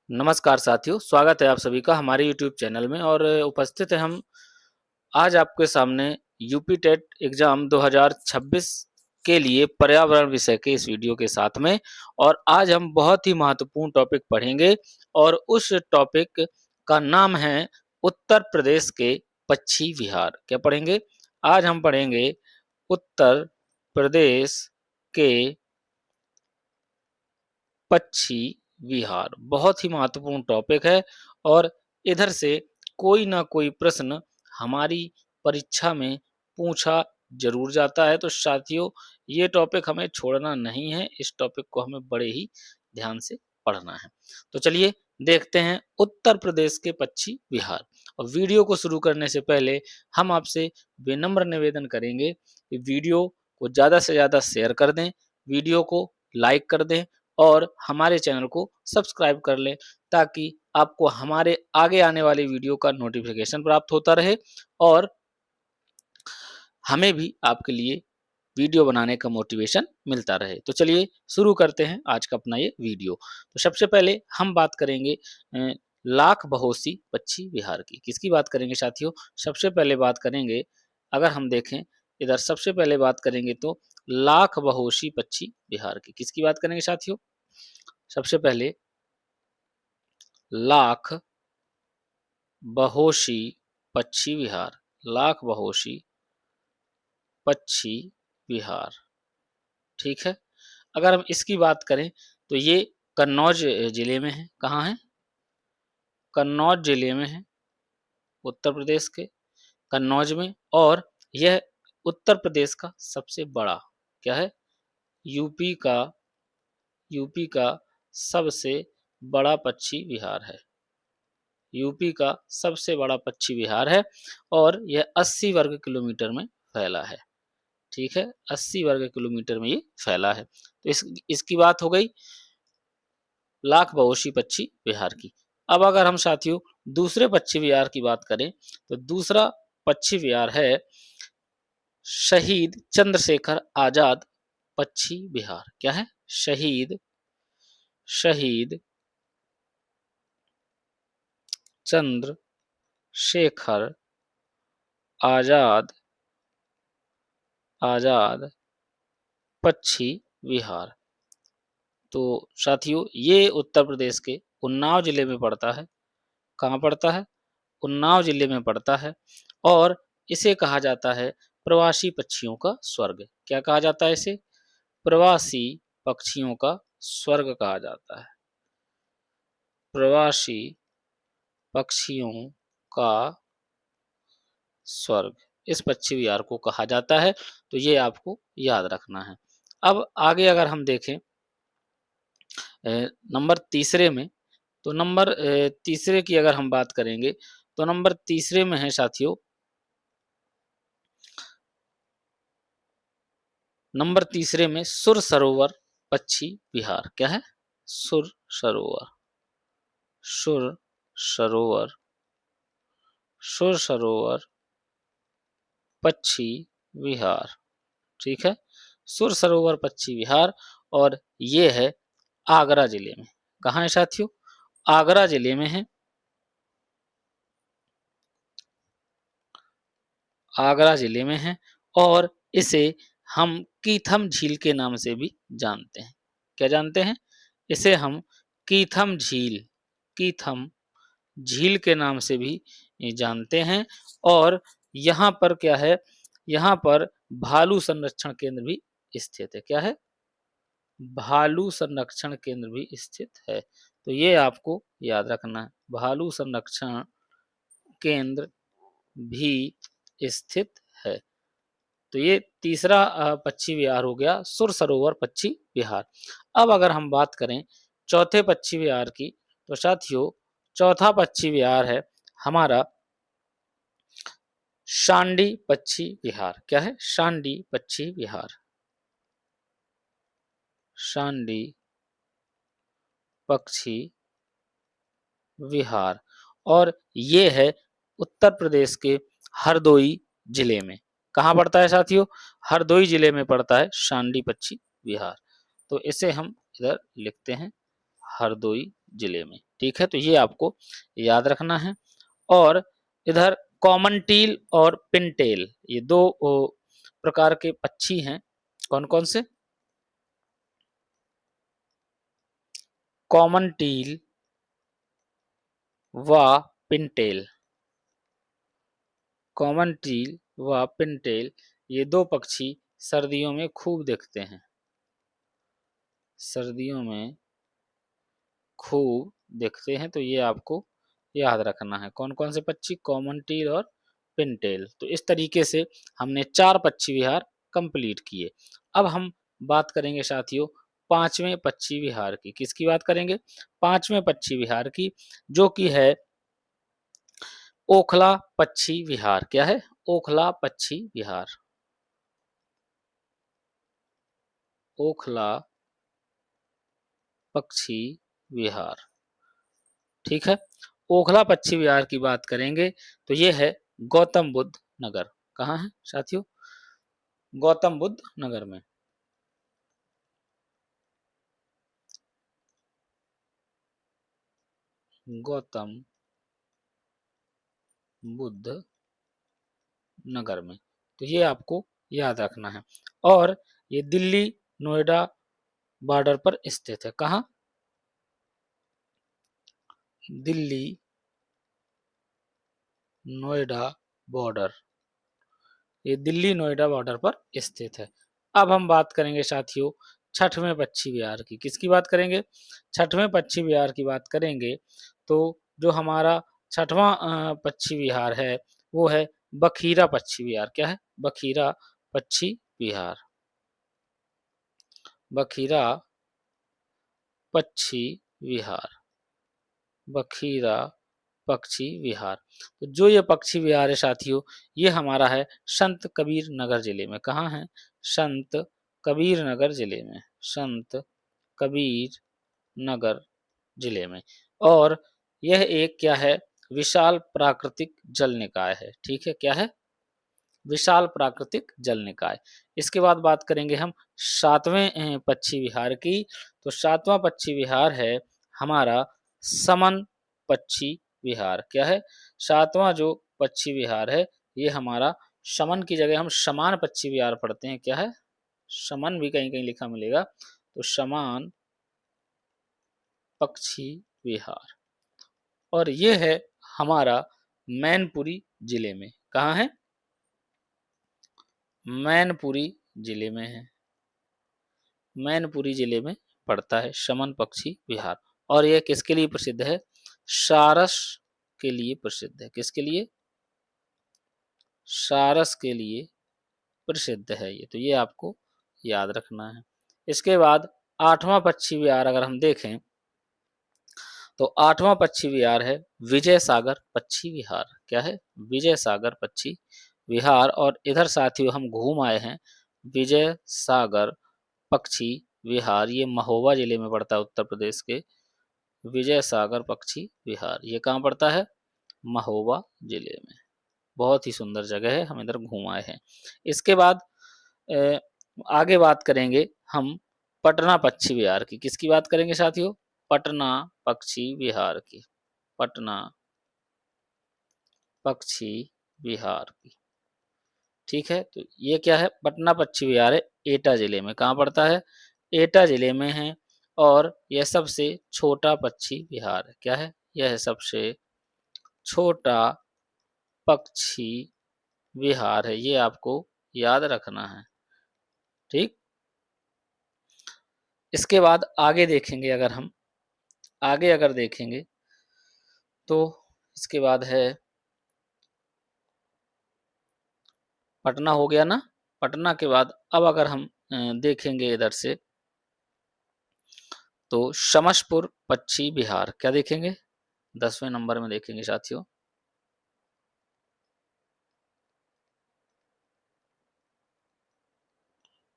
नमस्कार साथियों, स्वागत है आप सभी का हमारे यूट्यूब चैनल में और उपस्थित है हम आज आपके सामने यूपी टेट एग्जाम 2026 के लिए पर्यावरण विषय के इस वीडियो के साथ में। और आज हम बहुत ही महत्वपूर्ण टॉपिक पढ़ेंगे और उस टॉपिक का नाम है उत्तर प्रदेश के पक्षी विहार। क्या पढ़ेंगे? आज हम पढ़ेंगे उत्तर प्रदेश के पक्षी विहार। बहुत ही महत्वपूर्ण टॉपिक है और इधर से कोई ना कोई प्रश्न हमारी परीक्षा में पूछा जरूर जाता है। तो साथियों, ये टॉपिक हमें छोड़ना नहीं है, इस टॉपिक को हमें बड़े ही ध्यान से पढ़ना है। तो चलिए देखते हैं उत्तर प्रदेश के पक्षी विहार। और वीडियो को शुरू करने से पहले हम आपसे विनम्र निवेदन करेंगे कि वीडियो को ज़्यादा से ज़्यादा शेयर कर दें, वीडियो को लाइक कर दें और हमारे चैनल को सब्सक्राइब कर लें ताकि आपको हमारे आगे आने वाली वीडियो का नोटिफिकेशन प्राप्त होता रहे और हमें भी आपके लिए वीडियो बनाने का मोटिवेशन मिलता रहे। तो चलिए शुरू करते हैं आज का अपना ये वीडियो। तो सबसे पहले हम बात करेंगे लाख बहोशी पक्षी विहार की। किसकी बात करेंगे साथियों? सबसे पहले बात करेंगे, अगर हम देखें इधर सबसे पहले बात करेंगे तो लाख बहोशी पक्षी विहार की। किसकी बात करेंगे साथियों? सबसे पहले लाख बहोशी पक्षी विहार। लाख बहोशी पक्षी विहार, ठीक है। अगर हम इसकी बात करें तो ये कन्नौज जिले में है। कहाँ है? कन्नौज जिले में है, उत्तर प्रदेश के कन्नौज में। और यह उत्तर प्रदेश का सबसे बड़ा, क्या है? यूपी का यूपी का सबसे बड़ा पक्षी विहार है। यूपी का सबसे बड़ा पक्षी विहार है और यह 80 वर्ग किलोमीटर में फैला है। ठीक है, 80 वर्ग किलोमीटर में ये फैला है। तो इसकी बात हो गई लाख बहोशी पक्षी विहार की। अब अगर हम साथियों दूसरे पक्षी विहार की बात करें तो दूसरा पक्षी विहार है शहीद चंद्रशेखर आजाद पक्षी विहार। क्या है? शहीद चंद्रशेखर आजाद पक्षी विहार। तो साथियों ये उत्तर प्रदेश के उन्नाव जिले में पड़ता है। कहाँ पड़ता है? उन्नाव जिले में पड़ता है और इसे कहा जाता है प्रवासी पक्षियों का स्वर्ग। क्या कहा जाता है इसे? प्रवासी पक्षियों का स्वर्ग कहा जाता है। प्रवासी पक्षियों का स्वर्ग इस पक्षी विहार को कहा जाता है। तो ये आपको याद रखना है। अब आगे अगर हम देखें नंबर तीसरे में, तो नंबर तीसरे की अगर हम बात करेंगे तो नंबर तीसरे में है साथियों, नंबर तीसरे में सुर सरोवर पक्षी विहार। क्या है? सुर सरोवर सुर सरोवर सुर सरोवर पक्षी विहार, ठीक है। सुर सरोवर पक्षी विहार और ये है आगरा जिले में। कहाँ है साथियों? आगरा जिले में है। आगरा जिले में है और इसे हम कीथम झील के नाम से भी जानते हैं। क्या जानते हैं? इसे हम कीथम झील के नाम से भी जानते हैं। और यहाँ पर क्या है? यहाँ पर भालू संरक्षण केंद्र भी स्थित है। क्या है? भालू संरक्षण केंद्र भी स्थित है। तो ये आपको याद रखना है, भालू संरक्षण केंद्र भी स्थित है। तो ये तीसरा पक्षी विहार हो गया सुर सरोवर पक्षी विहार। अब अगर हम बात करें चौथे पक्षी विहार की तो साथियों चौथा पक्षी विहार है हमारा शांडी पक्षी विहार। क्या है? शांडी पक्षी विहार। शांडी पक्षी विहार और ये है उत्तर प्रदेश के हरदोई जिले में। कहाँ पड़ता है साथियों? हरदोई जिले में पड़ता है शांडी पक्षी विहार। तो इसे हम इधर लिखते हैं हरदोई जिले में। ठीक है, तो ये आपको याद रखना है। और इधर कॉमन टील और पिनटेल, ये दो प्रकार के पक्षी हैं। कौन कौन से? कॉमन टील व पिनटेल। कॉमन टील व पिनटेल, ये दो पक्षी सर्दियों में खूब दिखते हैं। सर्दियों में खूब दिखते हैं, तो ये आपको याद रखना है। कौन कौन से पक्षी? कॉमन टील और पिनटेल। तो इस तरीके से हमने 4 पक्षी विहार कंप्लीट किए। अब हम बात करेंगे साथियों 5वें पक्षी विहार की। किसकी बात करेंगे? 5वें पक्षी विहार की, जो कि है ओखला पक्षी विहार। क्या है? ओखला पक्षी विहार। ओखला पक्षी विहार। ठीक है, ओखला पक्षी विहार की बात करेंगे तो ये है गौतम बुद्ध नगर। कहाँ है साथियों? गौतम बुद्ध नगर में। गौतम बुद्ध नगर में, तो ये आपको याद रखना है। और ये दिल्ली नोएडा बॉर्डर पर स्थित है। कहाँ? दिल्ली नोएडा बॉर्डर, ये दिल्ली नोएडा बॉर्डर पर स्थित है। अब हम बात करेंगे साथियों 6वें पक्षी विहार की। किसकी बात करेंगे? 6वें पक्षी विहार की बात करेंगे तो जो हमारा 6वां पक्षी विहार है वो है बखीरा पक्षी विहार। क्या है? बखीरा पक्षी विहार। बखीरा पक्षी विहार। बखीरा पक्षी विहार, तो जो ये पक्षी विहार है साथियों, ये हमारा है संत कबीर नगर जिले में। कहाँ है? संत कबीर नगर जिले में। संत कबीर नगर जिले में। और यह एक क्या है? विशाल प्राकृतिक जल निकाय है। ठीक है, क्या है? विशाल प्राकृतिक जल निकाय। इसके बाद बात करेंगे हम 7वें पक्षी विहार की। तो 7वां पक्षी विहार है हमारा समन पक्षी विहार। क्या है? 7वां जो पक्षी विहार है ये हमारा, समन की जगह हम समान पक्षी विहार पढ़ते हैं। क्या है? समन भी कहीं कहीं लिखा मिलेगा, तो समान पक्षी विहार। और ये है हमारा मैनपुरी जिले में। कहाँ है? मैनपुरी जिले में है। मैनपुरी जिले में पड़ता है समन पक्षी विहार। और यह किसके लिए प्रसिद्ध है? सारस के लिए प्रसिद्ध है। किसके लिए? सारस के लिए प्रसिद्ध है ये, तो ये आपको याद रखना है। इसके बाद 8वां पक्षी विहार अगर हम देखें तो 8वां पक्षी विहार है विजय सागर पक्षी विहार। क्या है? विजय सागर पक्षी विहार। और इधर साथियों हम घूम आए हैं विजय सागर पक्षी विहार, ये महोबा जिले में पड़ता है उत्तर प्रदेश के। विजय सागर पक्षी विहार ये कहाँ पड़ता है? महोबा जिले में। बहुत ही सुंदर जगह है, हम इधर घूम आए हैं। इसके बाद अ, आगे बात करेंगे हम पटना पक्षी विहार की। किसकी बात करेंगे साथियों? पटना पक्षी विहार की। पटना पक्षी विहार की। ठीक है, तो ये क्या है? पटना पक्षी विहार है एटा जिले में। कहाँ पड़ता है? एटा जिले में है। और यह सबसे छोटा पक्षी विहार है। क्या है? यह सबसे छोटा पक्षी विहार है, ये आपको याद रखना है। ठीक, इसके बाद आगे देखेंगे, अगर हम आगे अगर देखेंगे तो इसके बाद है पटना हो गया ना। पटना के बाद अब अगर हम देखेंगे इधर से तो शमशपुर पक्षी विहार। क्या देखेंगे? 10वें नंबर में देखेंगे साथियों।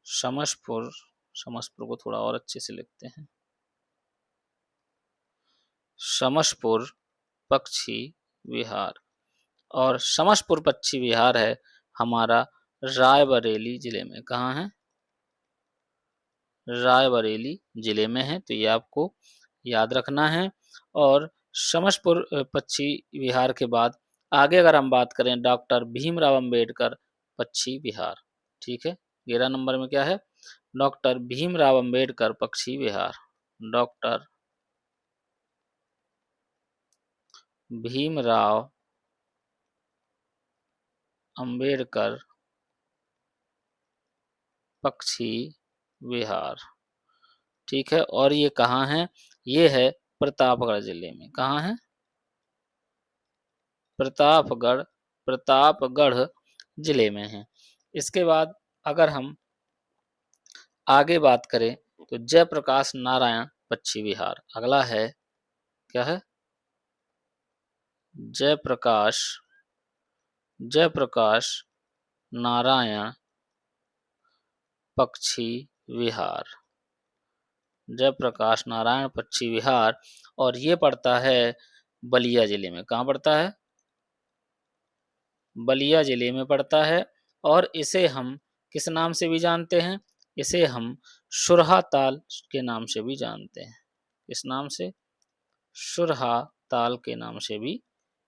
शमशपुर, शमशपुर को थोड़ा और अच्छे से लिखते हैं। शमशपुर पक्षी विहार। और शमशपुर पक्षी विहार है हमारा रायबरेली जिले में। कहाँ है? रायबरेली जिले में है, तो ये आपको याद रखना है। और समसपुर पक्षी विहार के बाद आगे अगर हम बात करें डॉक्टर भीमराव अंबेडकर पक्षी विहार, ठीक है। 11 नंबर में क्या है? डॉक्टर भीमराव अंबेडकर पक्षी विहार। डॉक्टर भीमराव अंबेडकर पक्षी विहार, ठीक है। और ये कहाँ है? ये है प्रतापगढ़ जिले में। कहाँ है? प्रतापगढ़, प्रतापगढ़ जिले में है। इसके बाद अगर हम आगे बात करें तो जयप्रकाश नारायण पक्षी विहार अगला है। क्या है? जयप्रकाश, जयप्रकाश नारायण पक्षी विहार। जयप्रकाश नारायण पक्षी विहार, और ये पड़ता है बलिया जिले में। कहाँ पड़ता है? बलिया जिले में पड़ता है। और इसे हम किस नाम से भी जानते हैं? इसे हम सुरहा ताल के नाम से भी जानते हैं। किस नाम से? सुरहा ताल के नाम से भी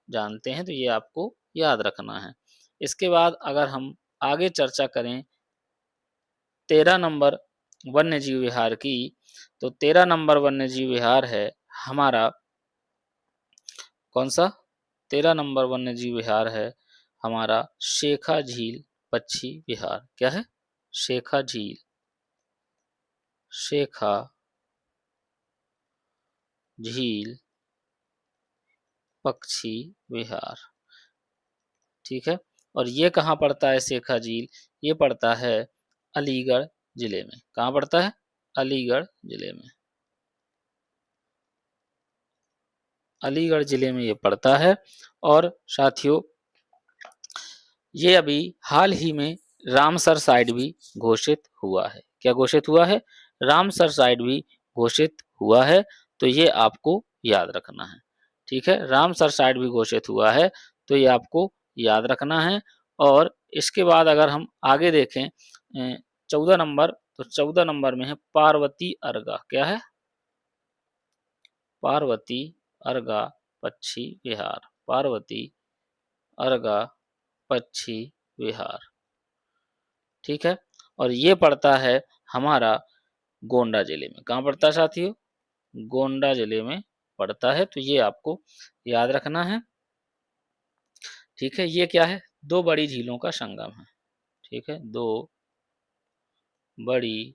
जानते हैं। तो ये आपको याद रखना है। इसके बाद अगर हम आगे चर्चा करें 13 नंबर वन्य जीव विहार की, तो 13 नंबर वन्य जीव विहार है हमारा कौन सा? 13 नंबर वन्य जीव विहार है हमारा शेखा झील पक्षी विहार। क्या है? शेखा झील, शेखा झील पक्षी विहार, ठीक है। और ये कहाँ पड़ता है शेखा झील? ये पड़ता है अलीगढ़ जिले में। कहाँ पड़ता है? अलीगढ़ जिले में। अलीगढ़ जिले में ये पड़ता है। और साथियों ये अभी हाल ही में रामसर साइट भी घोषित हुआ है। क्या घोषित हुआ है? रामसर साइट भी घोषित हुआ है। तो ये आपको याद रखना है, ठीक है। रामसर साइट भी घोषित हुआ है, तो ये आपको याद रखना है। और इसके बाद अगर हम आगे देखें 14 नंबर, तो 14 नंबर में है पार्वती अर्गा। क्या है? पार्वती अर्गा पक्षी विहार। पार्वती अर्गा पक्षी विहार, ठीक है। और ये पड़ता है हमारा गोंडा जिले में। कहाँ पड़ता है साथियों? गोंडा जिले में पड़ता है। तो ये आपको याद रखना है, ठीक है। ये क्या है? दो बड़ी झीलों का संगम है, ठीक है। दो बड़ी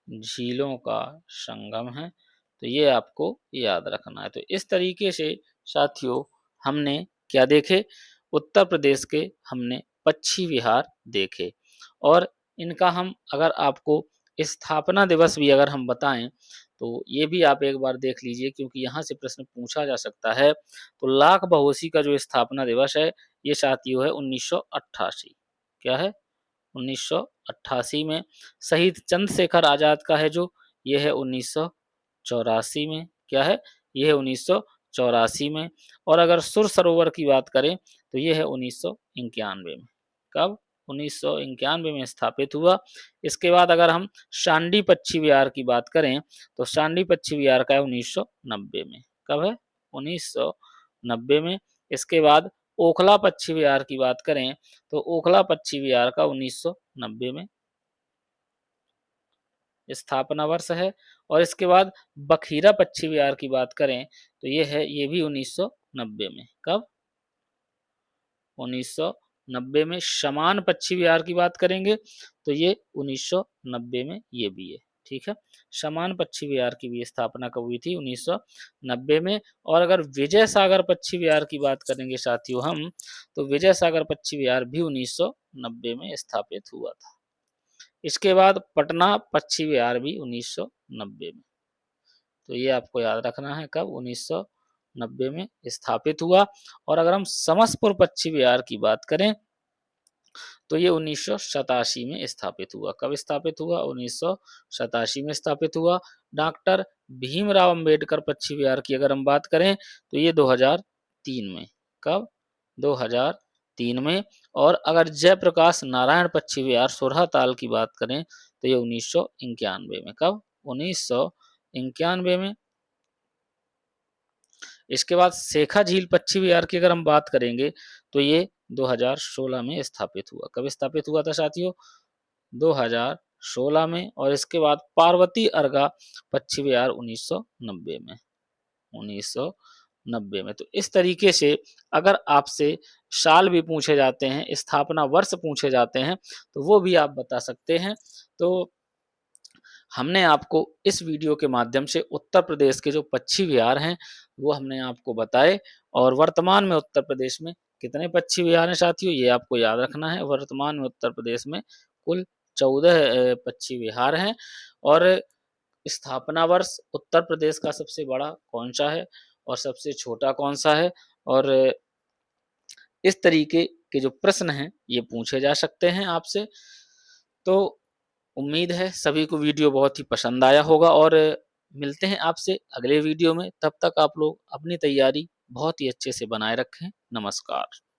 झीलों का संगम है, तो ये आपको याद रखना है। तो इस तरीके से साथियों हमने क्या देखे? उत्तर प्रदेश के हमने पक्षी विहार देखे। और इनका हम अगर आपको स्थापना दिवस भी अगर हम बताएं तो ये भी आप एक बार देख लीजिए, क्योंकि यहाँ से प्रश्न पूछा जा सकता है। तो लाख बहोसी का जो स्थापना दिवस है ये साथियों है 1988। क्या है? 1988 में। शहीद चंद्रशेखर आजाद का है जो, ये है 1984 में। क्या है? ये है 1984 में। और अगर सुर सरोवर की बात करें तो ये है 1991 में। कब? 1991 में स्थापित हुआ। इसके बाद अगर हम शांडी पक्षी विहार की बात करें तो शांडी पक्षी विहार का है 1990 में। कब है? 1990 में। इसके बाद ओखला पक्षी विहार की बात करें तो ओखला पक्षी विहार का 1990 में स्थापना वर्ष है। और इसके बाद बखीरा पक्षी विहार की बात करें तो ये भी 1990 में। कब? 1990 में। शमान पक्षी विहार की बात करेंगे तो ये 1990 में ये भी है, ठीक है। शमान पक्षी विहार की भी स्थापना कब हुई थी? 1990 में। और अगर विजय सागर पक्षी विहार की बात करेंगे साथियों हम, तो विजय सागर पक्षी विहार भी 1990 में स्थापित हुआ था। इसके बाद पटना पक्षी विहार भी 1990 में। तो ये आपको याद रखना है, कब? 1990 में स्थापित हुआ। और अगर हम समसपुर पक्षी विहार की बात करें तो ये 1987 में स्थापित हुआ। कब स्थापित हुआ? 1987 में स्थापित हुआ। डॉक्टर भीमराव अंबेडकर पक्षी विहार की अगर हम बात करें तो ये 2003 में। कब? 2003 में। और अगर जयप्रकाश नारायण पक्षी विहार सोरहा ताल की बात करें तो ये 1991 में। कब? 1991 में। इसके बाद शेखा झील पश्चिम विहार की अगर हम बात करेंगे तो ये 2016 में स्थापित हुआ। कब स्थापित हुआ था साथियों? 2016 में। और इसके बाद पार्वती अर्गा पश्चिम विहार 1990 में। 1990 में। तो इस तरीके से अगर आपसे साल भी पूछे जाते हैं, स्थापना वर्ष पूछे जाते हैं, तो वो भी आप बता सकते हैं। तो हमने आपको इस वीडियो के माध्यम से उत्तर प्रदेश के जो पक्षी विहार हैं वो हमने आपको बताए। और वर्तमान में उत्तर प्रदेश में कितने पक्षी विहार हैं साथियों, ये आपको याद रखना है। वर्तमान में उत्तर प्रदेश में कुल 14 पक्षी विहार हैं। और स्थापना वर्ष उत्तर प्रदेश का सबसे बड़ा कौन सा है और सबसे छोटा कौन सा है, और इस तरीके के जो प्रश्न हैं ये पूछे जा सकते हैं आपसे। तो उम्मीद है सभी को वीडियो बहुत ही पसंद आया होगा, और मिलते हैं आपसे अगले वीडियो में। तब तक आप लोग अपनी तैयारी बहुत ही अच्छे से बनाए रखें। नमस्कार।